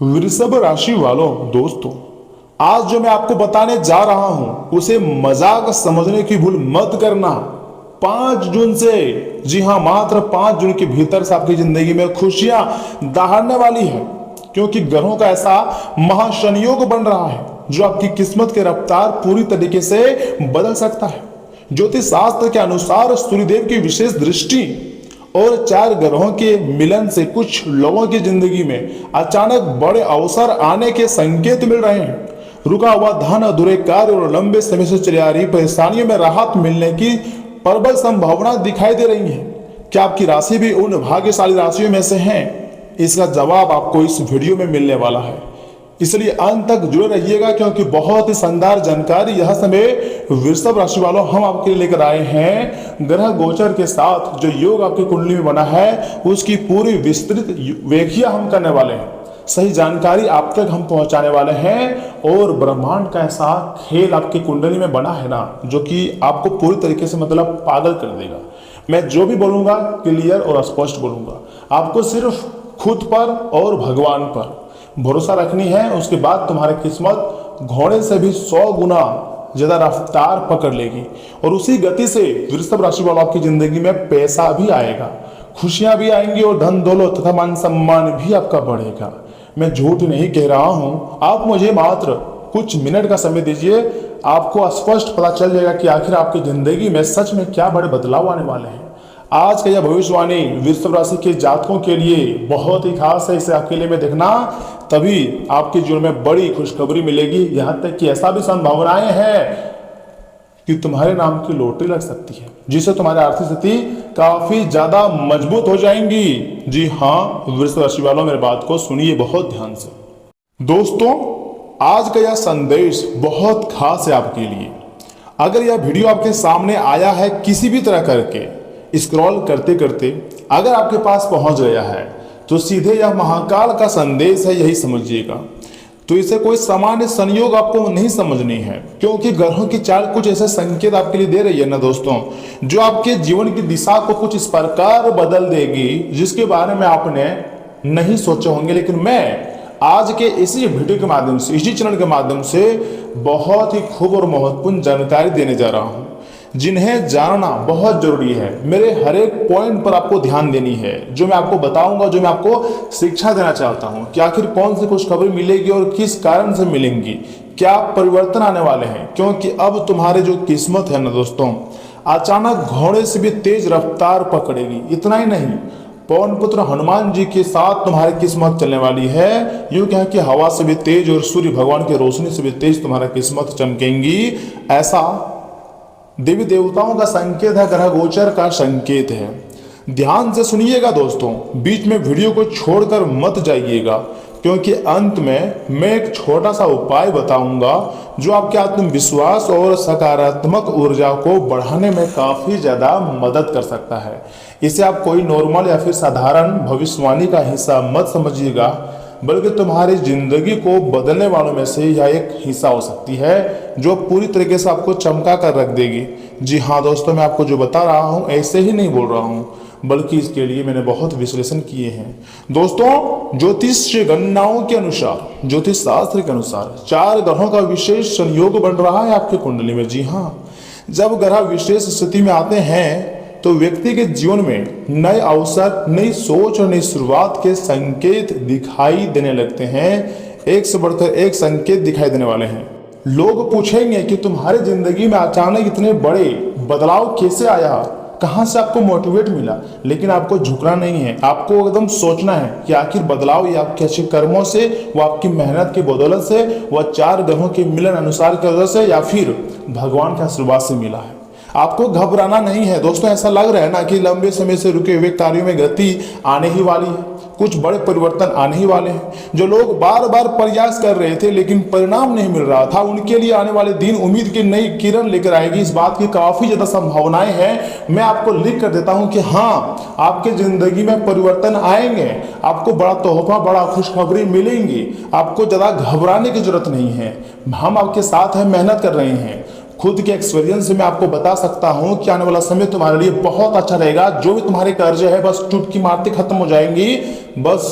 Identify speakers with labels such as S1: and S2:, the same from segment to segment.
S1: वृषभ राशि वालों दोस्तों, आज जो मैं आपको बताने जा रहा हूं उसे मजाक समझने की भूल मत करना। 5 जून से, जी हां, मात्र 5 जून के भीतर से आपकी जिंदगी में खुशियां दहाड़ने वाली है, क्योंकि ग्रहों का ऐसा महासंयोग बन रहा है जो आपकी किस्मत की रफ्तार पूरी तरीके से बदल सकता है। ज्योतिष शास्त्र के अनुसार सूर्यदेव की विशेष दृष्टि और 4 ग्रहों के मिलन से कुछ लोगों की जिंदगी में अचानक बड़े अवसर आने के संकेत मिल रहे हैं। रुका हुआ धन, अधूरे कार्य और लंबे समय से चली आ रही परेशानियों में राहत मिलने की प्रबल संभावना दिखाई दे रही है। क्या आपकी राशि भी उन भाग्यशाली राशियों में से है? इसका जवाब आपको इस वीडियो में मिलने वाला है, इसलिए अंत तक जुड़े रहिएगा, क्योंकि बहुत ही शानदार जानकारी यह समय वृषभ राशि वालों हम आपके लिए लेकर आए हैं। ग्रह गोचर के साथ जो योग आपकी कुंडली में बना है उसकी पूरी विस्तृत व्याख्या हम करने वाले हैं। सही जानकारी आप तक हम पहुंचाने वाले हैं, और ब्रह्मांड का ऐसा खेल आपकी कुंडली में बना है ना, जो कि आपको पूरी तरीके से मतलब पागल कर देगा। मैं जो भी बोलूंगा क्लियर और स्पष्ट बोलूंगा। आपको सिर्फ खुद पर और भगवान पर भरोसा रखनी है, उसके बाद तुम्हारी किस्मत घोड़े से भी 100 गुना ज्यादा रफ्तार पकड़ लेगी, और उसी गति से वृषभ राशि वालों आपकी जिंदगी में पैसा भी आएगा, खुशियां भी आएंगी, और धन दौलत तथा मान सम्मान भी आपका बढ़ेगा। मैं झूठ नहीं कह रहा हूं, आप मुझे मात्र कुछ मिनट का समय दीजिए, आपको स्पष्ट पता चल जाएगा कि आखिर आपकी जिंदगी में सच में क्या बड़े बदलाव आने वाले हैं। आज का यह भविष्यवाणी वृषभ राशि के जातकों के लिए बहुत ही खास है, इसे अकेले में देखना, तभी आपके जीवन में बड़ी खुशखबरी मिलेगी। यहां तक कि ऐसा भी संभावनाएं हैं कि तुम्हारे नाम की लॉटरी लग सकती है, जिससे तुम्हारी आर्थिक स्थिति काफी ज्यादा मजबूत हो जाएंगी। जी हाँ वृषभ राशि वालों, मेरी बात को सुनिए बहुत ध्यान से। दोस्तों, आज का यह संदेश बहुत खास है आपके लिए। अगर यह वीडियो आपके सामने आया है किसी भी तरह करके, स्क्रॉल करते करते अगर आपके पास पहुंच गया है, तो सीधे यह महाकाल का संदेश है, यही समझिएगा। तो इसे कोई सामान्य संयोग आपको नहीं समझनी है, क्योंकि ग्रहों की चाल कुछ ऐसे संकेत आपके लिए दे रही है ना दोस्तों, जो आपके जीवन की दिशा को कुछ इस प्रकार बदल देगी जिसके बारे में आपने नहीं सोचे होंगे। लेकिन मैं आज के इसी वीडियो के माध्यम से, इसी चैनल के माध्यम से बहुत ही खूब और महत्वपूर्ण जानकारी देने जा रहा हूं, जिन्हें जानना बहुत जरूरी है। मेरे हर एक पॉइंट पर आपको ध्यान देनी है, जो मैं आपको बताऊंगा, जो मैं आपको शिक्षा देना चाहता हूं कि आखिर कौन सी खुशखबरी मिलेगी और किस कारण से मिलेंगी, क्या परिवर्तन आने वाले हैं। क्योंकि अब तुम्हारी जो किस्मत है ना दोस्तों, अचानक घोड़े से भी तेज रफ्तार पकड़ेगी। इतना ही नहीं, पवन पुत्र हनुमान जी के साथ तुम्हारी किस्मत चलने वाली है। यूं कहें कि हवा से भी तेज और सूर्य भगवान की रोशनी से भी तेज तुम्हारा किस्मत चमकेंगी। ऐसा देवी देवताओं का संकेत है, ग्रह गोचर का संकेत है। ध्यान से सुनिएगा दोस्तों, बीच में वीडियो को छोड़कर मत जाइएगा, क्योंकि अंत में मैं एक छोटा सा उपाय बताऊंगा जो आपके आत्मविश्वास और सकारात्मक ऊर्जा को बढ़ाने में काफी ज्यादा मदद कर सकता है। इसे आप कोई नॉर्मल या फिर साधारण भविष्यवाणी का हिस्सा मत समझिएगा, बल्कि तुम्हारी जिंदगी को बदलने वालों में से यह एक हिस्सा हो सकती है, जो पूरी तरीके से आपको चमका कर रख देगी। जी हाँ दोस्तों, मैं आपको जो बता रहा हूँ ऐसे ही नहीं बोल रहा हूँ, बल्कि इसके लिए मैंने बहुत विश्लेषण किए हैं। दोस्तों, ज्योतिष गणनाओं के अनुसार, ज्योतिष शास्त्र के अनुसार 4 ग्रहों का विशेष संयोग बन रहा है आपकी कुंडली में। जी हाँ, जब ग्रह विशेष स्थिति में आते हैं तो व्यक्ति के जीवन में नए अवसर, नई सोच और नई शुरुआत के संकेत दिखाई देने लगते हैं। एक से बढ़कर एक संकेत दिखाई देने वाले हैं। लोग पूछेंगे कि तुम्हारी जिंदगी में अचानक इतने बड़े बदलाव कैसे आया, कहां से आपको मोटिवेट मिला। लेकिन आपको झुकना नहीं है, आपको एकदम सोचना है कि आखिर बदलाव ये आपके अच्छे कर्मों से, वो आपकी मेहनत की बदौलत से, वह 4 ग्रहों के मिलन अनुसार की वजह से, या फिर भगवान के आशीर्वाद से मिला है। आपको घबराना नहीं है दोस्तों। ऐसा लग रहा है ना कि लंबे समय से रुके हुए कार्यों में गति आने ही वाली है, कुछ बड़े परिवर्तन आने ही वाले हैं। जो लोग बार बार प्रयास कर रहे थे लेकिन परिणाम नहीं मिल रहा था, उनके लिए आने वाले दिन उम्मीद की नई किरण लेकर आएगी। इस बात की काफी ज्यादा संभावनाएं हैं। मैं आपको लिख कर देता हूं कि हाँ, आपके जिंदगी में परिवर्तन आएंगे, आपको बड़ा तोहफा, बड़ा खुशखबरी मिलेंगी। आपको ज्यादा घबराने की जरूरत नहीं है, हम आपके साथ हैं, मेहनत कर रहे हैं। खुद के एक्सपीरियंस से मैं आपको बता सकता हूं कि आने वाला समय तुम्हारे लिए बहुत अच्छा रहेगा। जो भी तुम्हारे कर्ज है बस चुटकी मारते खत्म हो जाएंगी। बस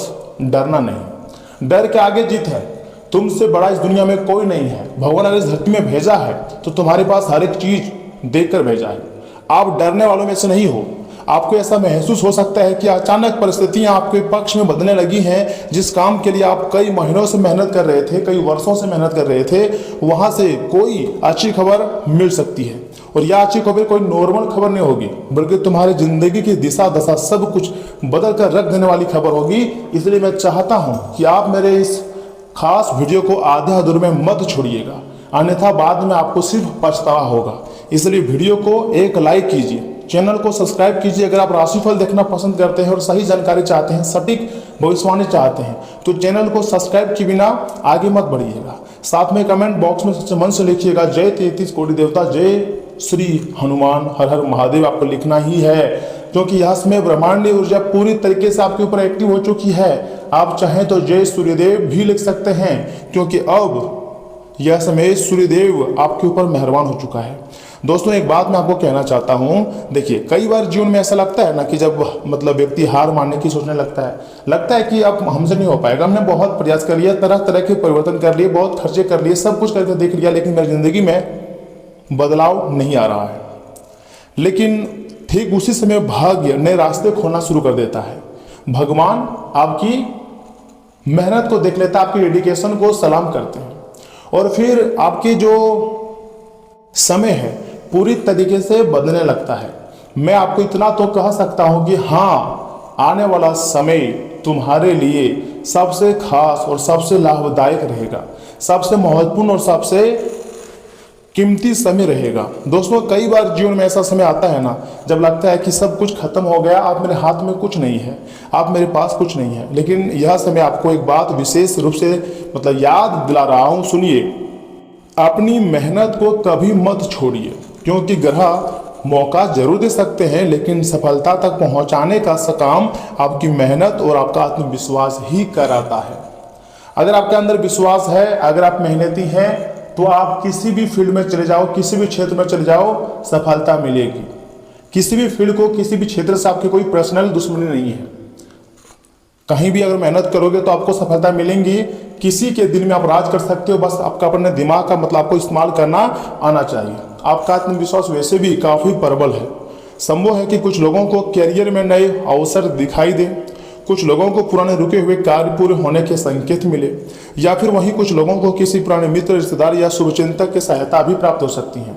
S1: डरना नहीं। डर के आगे जीत है। तुमसे बड़ा इस दुनिया में कोई नहीं है। भगवान अगर इस धरती में भेजा है तो तुम्हारे पास हर एक चीज देकर भेजा है। आप डरने वालों में से नहीं हो। आपको ऐसा महसूस हो सकता है कि अचानक परिस्थितियां आपके पक्ष में बदलने लगी हैं। जिस काम के लिए आप कई महीनों से मेहनत कर रहे थे, कई वर्षों से मेहनत कर रहे थे, वहां से कोई अच्छी खबर मिल सकती है। और यह अच्छी खबर कोई नॉर्मल खबर नहीं होगी, बल्कि तुम्हारी जिंदगी की दिशा दशा सब कुछ बदल कर रख देने वाली खबर होगी। इसलिए मैं चाहता हूं कि आप मेरे इस खास वीडियो को आधे अधूरे में मत छोड़िएगा, अन्यथा बाद में आपको सिर्फ पछतावा होगा। इसलिए वीडियो को एक लाइक कीजिए, चैनल को सब्सक्राइब कीजिए। अगर आप राशिफल देखना पसंद करते हैं और सही जानकारी चाहते हैं, सटीक भविष्यवाणी चाहते हैं, तो चैनल को सब्सक्राइब किए बिना आगे मत बढ़िएगा। साथ में कमेंट बॉक्स में सच्चे मन से लिखिएगा जय 33 कोटि देवता, जय श्री हनुमान, हर हर महादेव आपको लिखना ही है, क्योंकि यह समय ब्रह्मांडीय ऊर्जा पूरी तरीके से आपके ऊपर एक्टिव हो चुकी है। आप चाहें तो जय सूर्यदेव भी लिख सकते हैं, क्योंकि अब यह समय सूर्यदेव आपके ऊपर मेहरबान हो चुका है। दोस्तों, एक बात मैं आपको कहना चाहता हूं। देखिए, कई बार जीवन में ऐसा लगता है ना कि जब व्यक्ति हार मानने की सोचने लगता है कि अब हमसे नहीं हो पाएगा। हमने बहुत प्रयास कर लिया, तरह तरह के परिवर्तन कर लिए, बहुत खर्चे कर लिए, सब कुछ करके देख लिया, लेकिन मेरी जिंदगी में बदलाव नहीं आ रहा है। लेकिन ठीक उसी समय भाग्य नए रास्ते खोलना शुरू कर देता है। भगवान आपकी मेहनत को देख लेता है, आपकी डेडिकेशन को सलाम करते हैं, और फिर आपकी जो समय है पूरी तरीके से बदलने लगता है। मैं आपको इतना तो कह सकता हूं कि हाँ, आने वाला समय तुम्हारे लिए सबसे खास और सबसे लाभदायक रहेगा, सबसे महत्वपूर्ण और सबसे कीमती समय रहेगा। दोस्तों, कई बार जीवन में ऐसा समय आता है ना, जब लगता है कि सब कुछ खत्म हो गया, आप मेरे हाथ में कुछ नहीं है, आप मेरे पास कुछ नहीं है। लेकिन यह समय आपको एक बात विशेष रूप से याद दिला रहा हूं, सुनिए। अपनी मेहनत को कभी मत छोड़िए, क्योंकि ग्रह मौका जरूर दे सकते हैं, लेकिन सफलता तक पहुंचाने का काम आपकी मेहनत और आपका आत्मविश्वास ही कराता है। अगर आपके अंदर विश्वास है, अगर आप मेहनती हैं, तो आप किसी भी फील्ड में चले जाओ, किसी भी क्षेत्र में चले जाओ, सफलता मिलेगी। किसी भी फील्ड को, किसी भी क्षेत्र से आपकी कोई पर्सनल दुश्मनी नहीं है। कहीं भी अगर मेहनत करोगे तो आपको सफलता मिलेंगी। किसी के दिल में आप राज कर सकते हो, बस आपका अपने दिमाग का आपको इस्तेमाल करना आना चाहिए। आपका आत्मविश्वास वैसे भी काफी प्रबल है। संभव है कि कुछ लोगों को करियर में नए अवसर दिखाई दे, कुछ लोगों को पुराने रुके हुए कार्य पूरे होने के संकेत मिले, या फिर वहीं कुछ लोगों को किसी पुराने मित्र, रिश्तेदार या शुभचिंतक की सहायता भी प्राप्त हो सकती है।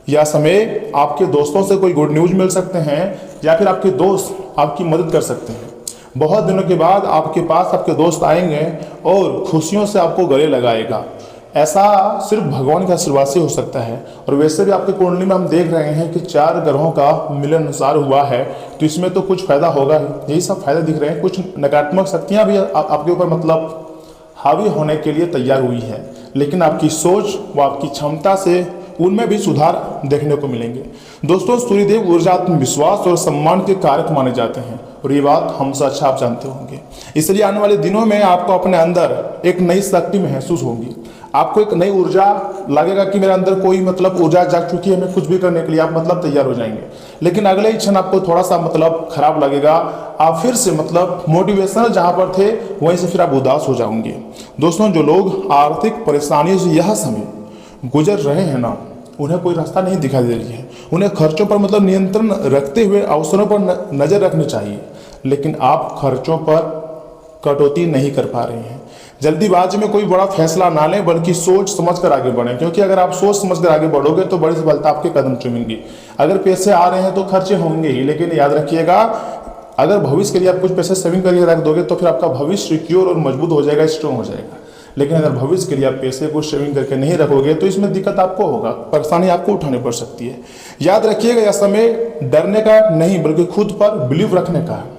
S1: यह समय आपके दोस्तों से कोई गुड न्यूज मिल सकते हैं, या फिर आपके दोस्त आपकी मदद कर सकते हैं। बहुत दिनों के बाद आपके पास आपके दोस्त आएंगे और खुशियों से आपको गले लगाएगा। ऐसा सिर्फ भगवान के आशीर्वाद से हो सकता है। और वैसे भी आपकी कुंडली में हम देख रहे हैं कि 4 ग्रहों का मिलनसार हुआ है, तो इसमें तो कुछ फायदा होगा ही। यही सब फायदे दिख रहे हैं। कुछ नकारात्मक शक्तियां भी आपके ऊपर हावी होने के लिए तैयार हुई है, लेकिन आपकी सोच व आपकी क्षमता से उनमें भी सुधार देखने को मिलेंगे। दोस्तों, सूर्यदेव ऊर्जा, आत्मविश्वास और सम्मान के कारक माने जाते हैं, और ये बात हमसे अच्छा आप जानते होंगे। इसलिए आने वाले दिनों में आपको अपने अंदर एक नई शक्ति महसूस होगी। आपको एक नई ऊर्जा लगेगा कि मेरे अंदर कोई ऊर्जा जाग चुकी है, मैं कुछ भी करने के लिए आप तैयार हो जाएंगे। लेकिन अगले ही क्षण आपको थोड़ा सा खराब लगेगा। आप फिर से मोटिवेशनल जहां पर थे वहीं से फिर आप उदास हो जाओगे। दोस्तों, जो लोग आर्थिक परेशानियों से यह समय गुजर रहे हैं ना, उन्हें कोई रास्ता नहीं दिखाई दे रही है। उन्हें खर्चों पर नियंत्रण रखते हुए अवसरों पर नजर रखनी चाहिए, लेकिन आप खर्चों पर कटौती नहीं कर पा रहे हैं। जल्दीबाजी में कोई बड़ा फैसला ना लें, बल्कि सोच समझकर आगे बढ़ें, क्योंकि अगर आप सोच समझकर आगे बढ़ोगे तो बड़ी सफलता आपके कदम चूमेंगी। अगर पैसे आ रहे हैं तो खर्चे होंगे ही, लेकिन याद रखिएगा, अगर भविष्य के लिए आप कुछ पैसे सेविंग करके रख दोगे तो फिर आपका भविष्य सिक्योर और मजबूत हो जाएगा, स्ट्रॉन्ग हो जाएगा। लेकिन अगर भविष्य के लिए आप पैसे को सेविंग करके नहीं रखोगे तो इसमें दिक्कत आपको होगा, परेशानी आपको उठानी पड़ सकती है। याद रखिएगा, यह समय डरने का नहीं बल्कि खुद पर बिलीव रखने का है।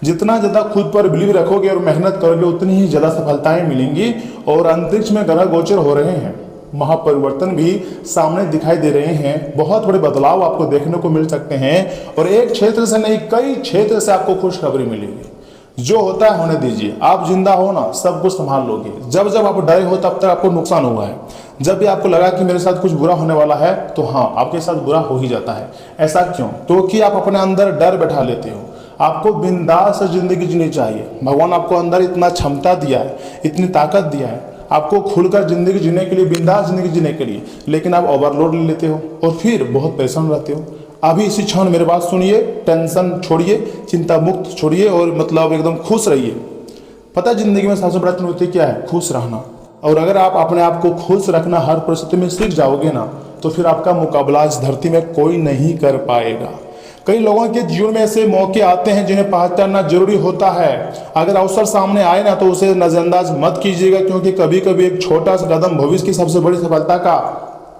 S1: जितना ज़्यादा खुद पर बिलीव रखोगे और मेहनत करोगे, उतनी ही ज़्यादा सफलताएं मिलेंगी। और अंतरिक्ष में ग्रह गोचर हो रहे हैं, महापरिवर्तन भी सामने दिखाई दे रहे हैं। बहुत बड़े बदलाव आपको देखने को मिल सकते हैं, और एक क्षेत्र से नहीं कई क्षेत्र से आपको खुशखबरी मिलेगी। जो होता है होने दीजिए, आप जिंदा हो ना, सब कुछ संभाल लोगे। जब जब आप डरे हो तब तक आपको नुकसान हुआ है। जब भी आपको लगा कि मेरे साथ कुछ बुरा होने वाला है, तो हाँ, आपके साथ बुरा हो ही जाता है। ऐसा क्यों? क्योंकि आप अपने अंदर डर बैठा लेते हो, आपको बिंदास जिंदगी जीनी चाहिए। भगवान आपको अंदर इतना क्षमता दिया है, इतनी ताकत दिया है आपको खुलकर जिंदगी जीने के लिए, बिंदास जिंदगी जीने के लिए, लेकिन आप ओवरलोड ले लेते हो और फिर बहुत परेशान रहते हो। अभी इसी क्षण मेरी बात सुनिए, टेंशन छोड़िए, चिंता मुक्त छोड़िए और मतलब एकदम खुश रहिए। पता है जिंदगी में सबसे बड़ा चुनौती क्या है? खुश रहना। और अगर आप अपने आप को खुश रखना हर परिस्थिति में सीख जाओगे ना, तो फिर आपका मुकाबला इस धरती में कोई नहीं कर पाएगा। कई लोगों के जीवन में ऐसे मौके आते हैं जिन्हें पहचानना जरूरी होता है। अगर अवसर सामने आए ना तो उसे नजरअंदाज मत कीजिएगा, क्योंकि कभी कभी एक छोटा सा कदम भविष्य की सबसे बड़ी सफलता का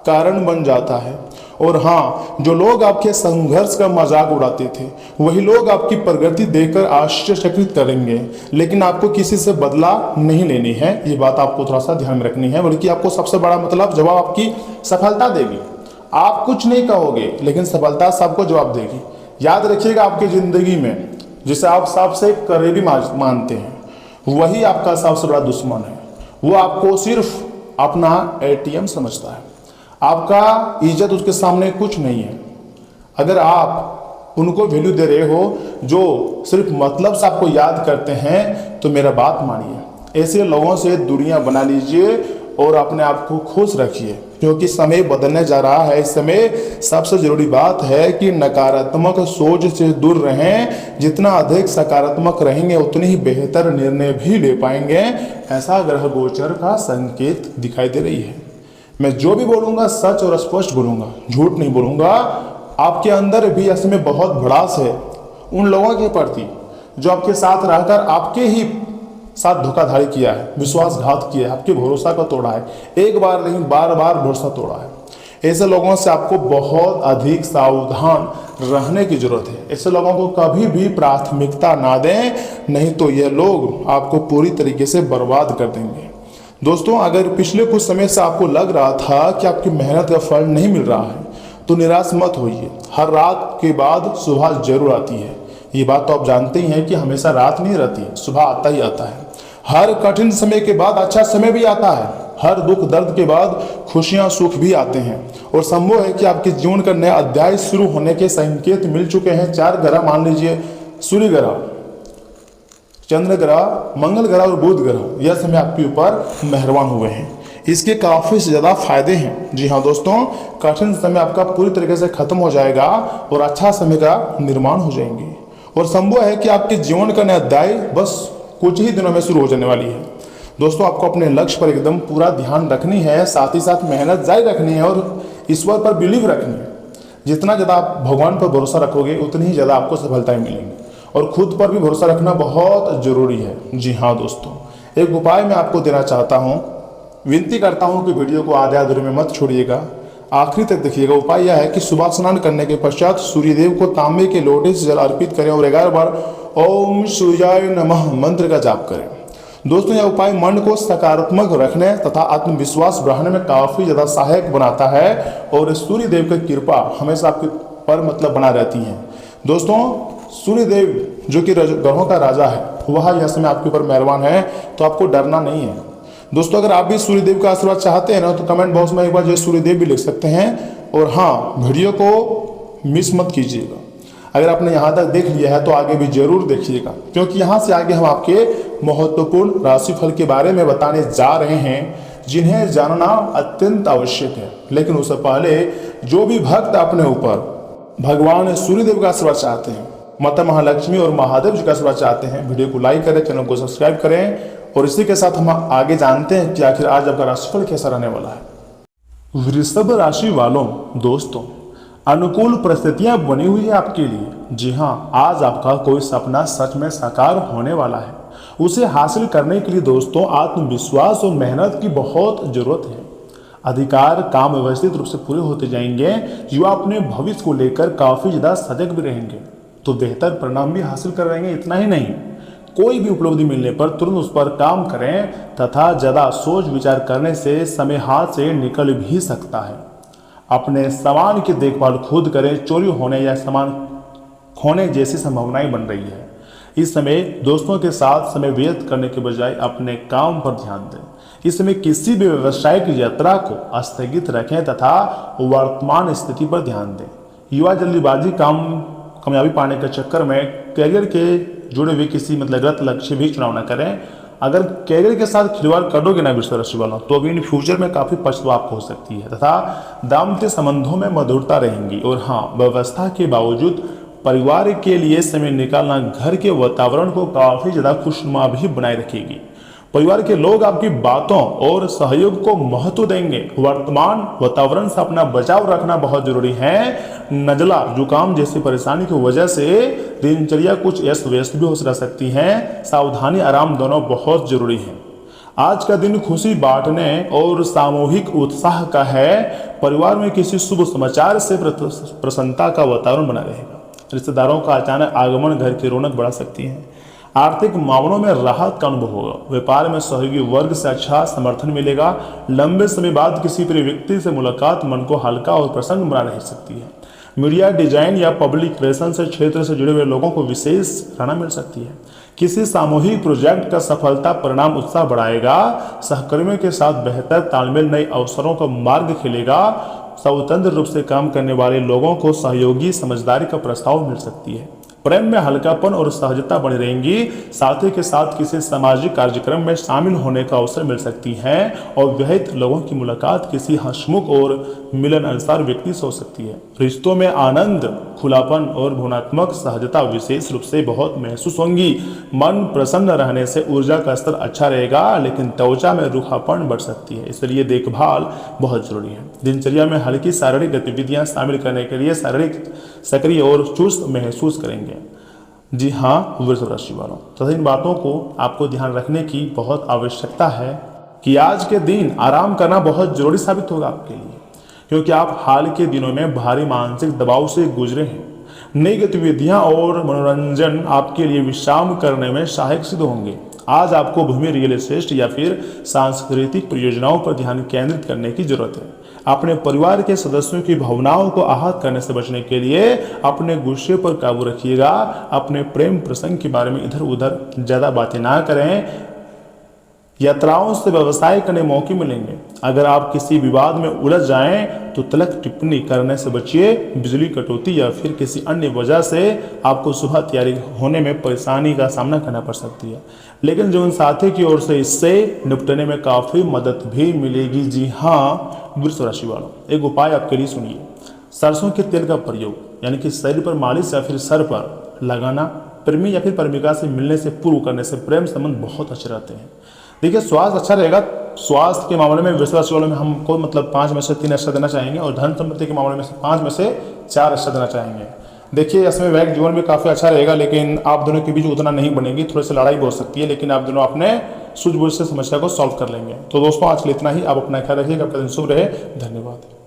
S1: कारण बन जाता है। और हाँ, जो लोग आपके संघर्ष का मजाक उड़ाते थे वही लोग आपकी प्रगति देखकर आश्चर्यचकित करेंगे, लेकिन आपको किसी से बदला नहीं लेनी है। ये बात आपको थोड़ा सा ध्यान में रखनी है, बल्कि आपको सबसे बड़ा मतलब जवाब आपकी सफलता देगी। आप कुछ नहीं कहोगे लेकिन सफलता सबको जवाब देगी। याद रखिएगा, आपकी जिंदगी में जिसे आप सबसे करीबी मानते हैं वही आपका सबसे बड़ा दुश्मन है। वो आपको सिर्फ अपना ATM समझता है। आपका इज्जत उसके सामने कुछ नहीं है। अगर आप उनको वैल्यू दे रहे हो जो सिर्फ मतलब से आपको याद करते हैं, तो मेरा बात मानिए, ऐसे लोगों से दूरियां बना लीजिए और अपने आप को खुश रखिए, क्योंकि समय बदलने जा रहा है। इस समय सबसे जरूरी बात है कि नकारात्मक सोच से दूर रहें। जितना अधिक सकारात्मक रहेंगे उतनी ही बेहतर निर्णय भी ले पाएंगे, ऐसा ग्रह गोचर का संकेत दिखाई दे रही है। मैं जो भी बोलूंगा सच और स्पष्ट बोलूंगा, झूठ नहीं बोलूंगा। आपके अंदर भी इसमें बहुत भड़ास है उन लोगों के प्रति जो आपके साथ रहकर आपके ही साथ धोखाधड़ी किया है, विश्वासघात किया है, आपके भरोसा को तोड़ा है। एक बार नहीं, बार बार भरोसा तोड़ा है। ऐसे लोगों से आपको बहुत अधिक सावधान रहने की जरूरत है। ऐसे लोगों को कभी भी प्राथमिकता ना दें, नहीं तो ये लोग आपको पूरी तरीके से बर्बाद कर देंगे। दोस्तों, अगर पिछले कुछ समय से आपको लग रहा था कि आपकी मेहनत का फल नहीं मिल रहा है, तो निराश मत होइए। हर रात के बाद सुबह जरूर आती है। ये बात तो आप जानते ही हैं कि हमेशा रात नहीं रहती, सुबह आता ही आता है। हर कठिन समय के बाद अच्छा समय भी आता है। हर दुख दर्द के बाद खुशियां सुख भी आते हैं। और संभव है कि आपके जीवन का नया अध्याय शुरू होने के संकेत मिल चुके हैं। 4 ग्रह मान लीजिए, सूर्य ग्रह, चंद्र ग्रह, मंगल ग्रह और बुध ग्रह, यह समय आपके ऊपर मेहरबान हुए हैं। इसके काफी ज्यादा फायदे हैं। जी हाँ दोस्तों, कठिन समय आपका पूरी तरीके से खत्म हो जाएगा और अच्छा समय का निर्माण हो जाएंगे। और संभव है कि आपके जीवन का नया अध्याय बस कुछ ही दिनों में शुरू हो जाने वाली है। दोस्तों, आपको अपने लक्ष्य पर एकदम पूरा ध्यान रखनी है, साथ ही साथ मेहनत जारी रखनी है और ईश्वर पर बिलीव रखनी है। जितना ज़्यादा आप भगवान पर भरोसा रखोगे उतनी ही ज़्यादा आपको सफलताएं मिलेंगी। और खुद पर भी भरोसा रखना बहुत जरूरी है। जी हाँ दोस्तों, एक उपाय मैं आपको देना चाहता हूँ। विनती करता हूँ कि वीडियो को आधे अधूरे में मत छोड़िएगा, आखिरी तक देखिएगा। उपाय यह है कि सुबह स्नान करने के पश्चात सूर्यदेव को तांबे के लोटे से जल अर्पित करें और 11 बार ओम सूर्याय नमः मंत्र का जाप करें। दोस्तों, यह उपाय मन को सकारात्मक रखने तथा आत्मविश्वास बढ़ाने में काफ़ी ज़्यादा सहायक बनाता है और सूर्यदेव की कृपा हमेशा आपके पर मतलब बना रहती है। दोस्तों, सूर्यदेव जो कि ग्रहों का राजा है, वह यह समय आपके ऊपर मेहरबान है, तो आपको डरना नहीं है। दोस्तों, अगर आप भी सूर्यदेव का आशीर्वाद चाहते हैं ना, तो कमेंट बॉक्स में एक बार जय सूर्यदेव भी लिख सकते हैं। और हाँ, वीडियो को मिस मत कीजिएगा। अगर आपने यहाँ तक देख लिया है तो आगे भी जरूर देखिएगा, क्योंकि यहाँ से आगे हम आपके महत्वपूर्ण राशिफल के बारे में बताने जा रहे हैं, जिन्हें जानना अत्यंत आवश्यक है। लेकिन उससे पहले जो भी भक्त अपने ऊपर भगवान सूर्यदेव का आशीर्वाद चाहते हैं, माता महालक्ष्मी और महादेव जी का आशीर्वाद चाहते हैं, वीडियो को लाइक करें, चैनल को सब्सक्राइब करें। और इसी के साथ हम आगे जानते हैं कि आखिर आज आपका राशिफल कैसा रहने वाला है। वृषभ राशि वालों, दोस्तों, अनुकूल परिस्थितियां बनी हुई है आपके लिए। जी हाँ, आज आपका कोई सपना सच में साकार होने वाला है। उसे हासिल करने के लिए दोस्तों आत्मविश्वास और मेहनत की बहुत जरूरत है। अधिकार काम व्यवस्थित रूप से पूरे होते जाएंगे। युवा अपने भविष्य को लेकर काफी ज्यादा सजग भी रहेंगे, तो बेहतर परिणाम भी हासिल कर रहेंगे। इतना ही नहीं, कोई भी उपलब्धि मिलने पर तुरंत उस पर काम करें तथा ज़्यादा सोच विचार करने से समय हाथ से निकल भी सकता है। अपने सामान की देखभाल खुद करें। चोरी होने या सामान खोने जैसी संभावनाएं बन रही है। इस समय दोस्तों के साथ समय व्यतीत करने के बजाय अपने काम पर ध्यान दें। इस समय किसी भी व्यावसायिक यात्रा को स्थगित रखें तथा वर्तमान स्थिति पर ध्यान दें। युवा जल्दीबाजी कामयाबी पाने के चक्कर में कैरियर के जुड़े हुए किसी मतलब गलत लक्ष्य भी चुनाव न करें। अगर कैरियर के साथ खिलवाड़ करोगे ना वृषभ राशि वालों, तो अभी इन फ्यूचर में काफी पछतावा हो सकती है तथा दाम्पत्य संबंधों में मधुरता रहेंगी। और हाँ, व्यवस्था के बावजूद परिवार के लिए समय निकालना घर के वातावरण को काफी ज्यादा खुशनुमा भी बनाए रखेगी। परिवार के लोग आपकी बातों और सहयोग को महत्व देंगे। वर्तमान वातावरण से अपना बचाव रखना बहुत जरूरी है। नजला जुकाम जैसी परेशानी की वजह से दिनचर्या कुछ अस्त व्यस्त भी हो सकती है। सावधानी आराम दोनों बहुत जरूरी है। आज का दिन खुशी बांटने और सामूहिक उत्साह का है। परिवार में किसी शुभ समाचार से प्रसन्नता का वातावरण बना रहेगा। रिश्तेदारों का अचानक आगमन घर की रौनक बढ़ा सकती है। आर्थिक मामलों में राहत का अनुभव होगा। व्यापार में सहयोगी वर्ग से अच्छा समर्थन मिलेगा। लंबे समय बाद किसी प्रिय व्यक्ति से मुलाकात मन को हल्का और प्रसन्न बना रह सकती है। मीडिया, डिजाइन या पब्लिक रिलेशन से क्षेत्र से जुड़े हुए लोगों को विशेष सराहना मिल सकती है। किसी सामूहिक प्रोजेक्ट का सफलता परिणाम उत्साह बढ़ाएगा। सहकर्मियों के साथ बेहतर तालमेल नए अवसरों का मार्ग खेलेगा। स्वतंत्र रूप से काम करने वाले लोगों को सहयोगी समझदारी का प्रस्ताव मिल सकती है। प्रेम में हल्कापन और सहजता बनी रहेंगी। साथी के साथ किसी सामाजिक कार्यक्रम में शामिल होने का अवसर मिल सकती है और विवाहित लोगों की मुलाकात किसी हंसमुख और मिलनसार व्यक्ति से हो सकती है। रिश्तों में आनंद, खुलापन और भावनात्मक सहजता विशेष रूप से बहुत महसूस होंगी। मन प्रसन्न रहने से ऊर्जा का स्तर अच्छा रहेगा, लेकिन त्वचा में रूखापन बढ़ सकती है, इसलिए देखभाल बहुत जरूरी है। दिनचर्या में हल्की शारीरिक गतिविधियां शामिल करने के लिए शारीरिक सक्रिय और चुस्त महसूस करेंगे। जी हाँ वृषभ राशि वालों, तथा इन बातों को आपको ध्यान रखने की बहुत आवश्यकता है कि आज के दिन आराम करना बहुत जरूरी साबित होगा आपके लिए, क्योंकि आप हाल के दिनों में भारी मानसिक दबाव से गुजरे हैं। नई गतिविधियां और मनोरंजन आपके लिए विश्राम करने में सहायक सिद्ध होंगे। आज आपको भूमि, रियल एस्टेट या फिर सांस्कृतिक परियोजनाओं पर ध्यान केंद्रित करने की जरूरत है। अपने परिवार के सदस्यों की भावनाओं को आहत करने से बचने के लिए अपने गुस्से पर काबू रखिएगा। अपने प्रेम प्रसंग के बारे में इधर उधर ज्यादा बातें ना करें। यात्राओं से व्यवसाय करने मौके मिलेंगे। अगर आप किसी विवाद में उलझ जाएं तो तलक टिप्पणी करने से बचिए। बिजली कटौती या फिर किसी अन्य वजह से आपको सुबह तैयारी होने में परेशानी का सामना करना पड़ सकती है, लेकिन जीवन साथी की ओर से इससे निपटने में काफी मदद भी मिलेगी। जी हाँ वृषभ राशि वालों, एक उपाय आपके लिए सुनिए। सरसों के तेल का प्रयोग, यानी कि शरीर पर मालिश या फिर सर पर लगाना, प्रेमी या फिर प्रेमिका से मिलने से पूर्व करने से प्रेम संबंध बहुत अच्छे रहते हैं। देखिए, स्वास्थ्य अच्छा रहेगा। स्वास्थ्य के मामले में वृषभ राशि वालों में हमको मतलब 5 में से 3 अच्छा देना चाहेंगे, और धन संपत्ति के मामले में से 5 में से 4 अच्छा देना चाहेंगे। देखिए, इसमें वैवाहिक जीवन भी काफी अच्छा रहेगा, लेकिन आप दोनों के बीच उतना नहीं बनेगी, थोड़ी सी लड़ाई भी हो सकती है, लेकिन आप दोनों अपने सूझबूझ से समस्या को सॉल्व कर लेंगे। तो दोस्तों, आज के लिए इतना ही। आप अपना ख्याल रखिएगा। आपका दिन शुभ रहे। धन्यवाद।